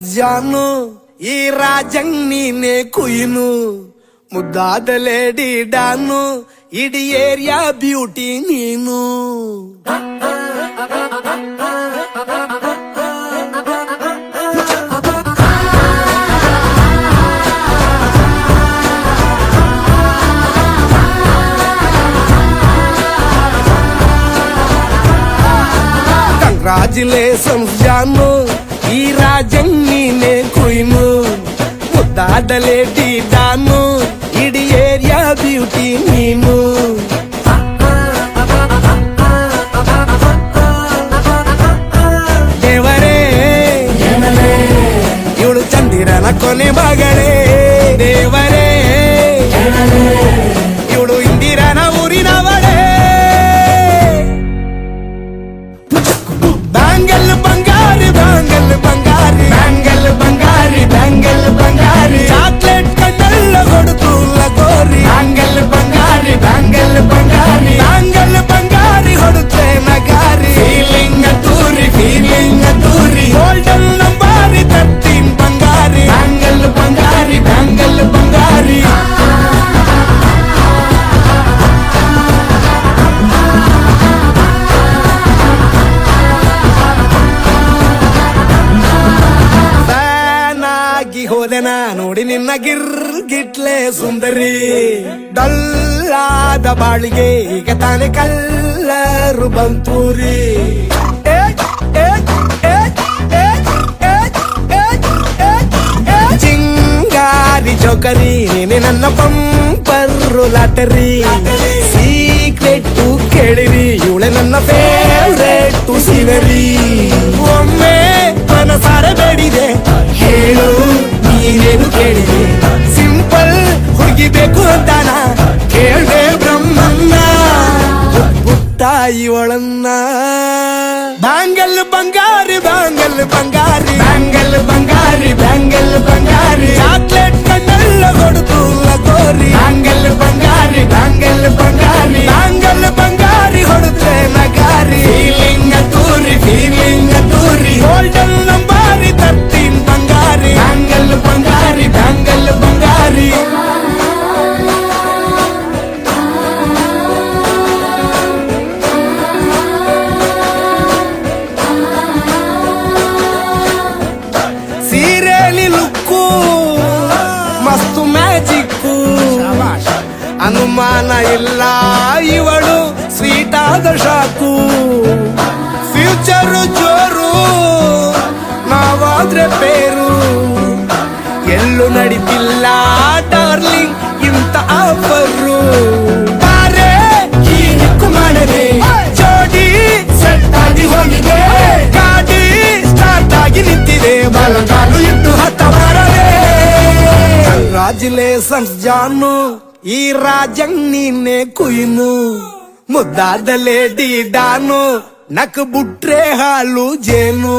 ಜಾನು ಈ ರಾಜಂಗ್ ನೀನೆ ಕುಯ್ನು ಮುದ್ದಾದ ಲೇಡಿ ಡಾನು ಇಡೀ ಏರಿಯಾ ಬ್ಯೂಟಿ ನೀನು. ಕಂಗ್ರಾಚುಲೇಷನ್ಸ್ ಜಾನು ಈ ರಾಜಂಗ್ ನೀನೆ ಕುಯ್ನು ಮುದ್ದಾದ ಲೇಡಿ ಡಾನು ಇಡೀ ಏರಿಯಾ ಬ್ಯೂಟಿ ನೀನು. ದೇವರೇ ಇವಳು ಚಂದಿರನ ಕೊನೆ ಮಗಳೇ, ದೇವರೇ ಇವಳು ಇಂದಿರನ ಊರಿನವಳೇ. ಬ್ಯಾಂಗಲ್ ಬಂಗಾರಿ ಬ್ಯಾಂಗಲ್ ಬಂಗಾರಿ ಬ್ಯಾಂಗಲ್ ಬಂಗಾರಿ ಬ್ಯಾಂಗಲ್ ಬಂಗಾರಿ ಚಾಕ್ಲೇಟ್ ಕಣ್ಣೆಲ್ಲ ಕೊಡುತ್ತು ಲಗೋರಿ. ಬ್ಯಾಂಗಲ್ ಬಂಗಾರಿ ಬ್ಯಾಂಗಲ್ ಬಂಗಾರಿ ಬ್ಯಾಂಗಲ್ ಬಂಗಾರಿ ಹೊಡುತ್ತೆ ನಗಾರಿ. ಫೀಲಿಂಗ್ ತೂರಿ ಗೋಲ್ಡನ್ ನಂಬಾರಿ 13 ಬಂಗಾರಿ. ಬ್ಯಾಂಗಲ್ ಬಂಗಾರಿ ಬ್ಯಾಂಗಲ್ ಬಂಗಾರಿ ಹೋದೆನ ನೋಡಿ ನಿನ್ನ ಗಿರ್ಗಿಟ್ಲೆ ಸುಂದರಿ. ಡಲ್ಲಾದ ಬಾಳಿಗೆ ಈಗ ತಾನೆ ಕಲ್ಲರು ಬಂತೂರಿ. ಚಿಂಗಾರಿ ಚೌಕರಿ ನೀನೆ ನನ್ನ ಪಂಪರು ಲಾಟರಿ. ಸೀಕ್ರೆಟ್ ಕೇಳಿರಿ ಇವಳೆ ನನ್ನ ಫೇವ್ರೇಟ್ ಸಿಗರಿ. ಒಮ್ಮೆ ಮನಸಾರೆ ಬೇಡಿದೆ ಹೇಳು ನೀನೇನು ಕೇಳಿದೆ. ಸಿಂಪಲ್ ಹುಡುಗಿಬೇಕು ಅಂತಾನ ಕೇಳ್ದೆ ಬ್ರಹ್ಮನ್ನ ಪುಟ್ಟ ಇವಳನ್ನ. ಬ್ಯಾಂಗಲ್ ಬಂಗಾರಿ ಬ್ಯಾಂಗಲ್ ಬಂಗಾರಿ ಬ್ಯಾಂಗಲ್ ಬಂಗಾರಿ ಬ್ಯಾಂಗಲ್ ಬಂಗಾರಿ ಚಾಕ್ಲೇಟ್ ಕಣ್ಣೆಲ್ಲ ಕೊಡುತ್ತು ಲಗೋರಿ. ಬ್ಯಾಂಗಲ್ ಬಂಗಾರಿ ಬ್ಯಾಂಗಲ್ ಬಂಗಾರಿ ಬ್ಯಾಂಗಲ್ ಬಂಗಾರಿ ಹೊಡುತ್ತೆ ನಗಾರಿ. ಫೀಲಿಂಗ್ ತೂರಿ ಗೋಲ್ಡನ್ ನಂಬಾರಿ 13 ಬಂಗಾರಿ. ಬ್ಯಾಂಗಲ್ ಬಂಗಾರಿ ಬ್ಯಾಂಗಲ್ ಬಂಗಾರಿ ಸೀರೆಲಿ ಲುಕ್ಕು ಮಸ್ತು ಮ್ಯಾಜಿಕ್ಕು. ಅನುಮಾನ ಇಲ್ಲ ಇವಳು ಸ್ವೀಟ್ ಆದ ಶಾಕು. ಫ್ಯೂಚರು ಜೋರು ನಾವಾದ್ರೆ ಪೇರು. ಎಲ್ಲೂ ನಡೀತಿಲ್ಲ ಡಾರ್ಲಿಂಗ್ ಇಂತ ಆಫರು. ಬಾರೆ ಈ ನಿಕ್ಕು ಮಾಡದೆ ಜೋಡಿ ಸೆಟ್ ಆಗಿ ಹೋಗಿದೆ. ಗಾಡಿ ಸ್ಟಾರ್ಟ್ ಆಗಿ ನಿಂತಿದೆ ಬಲಗಾಲು ಇಟ್ಟು ಹತ್ತ ಬಾರದೆ. ಕಂಗ್ರಾಚುಲೇಷನ್ಸ್ ಜಾನು ಈ ರಾಜಂಗ್ ನೀನೆ ಕುಯ್ನು ಮುದ್ದಾದ ಲೇಡಿ ಡಾನು ನಕ್ ಬುಟ್ರೆ ಹಾಲು ಜೇನು.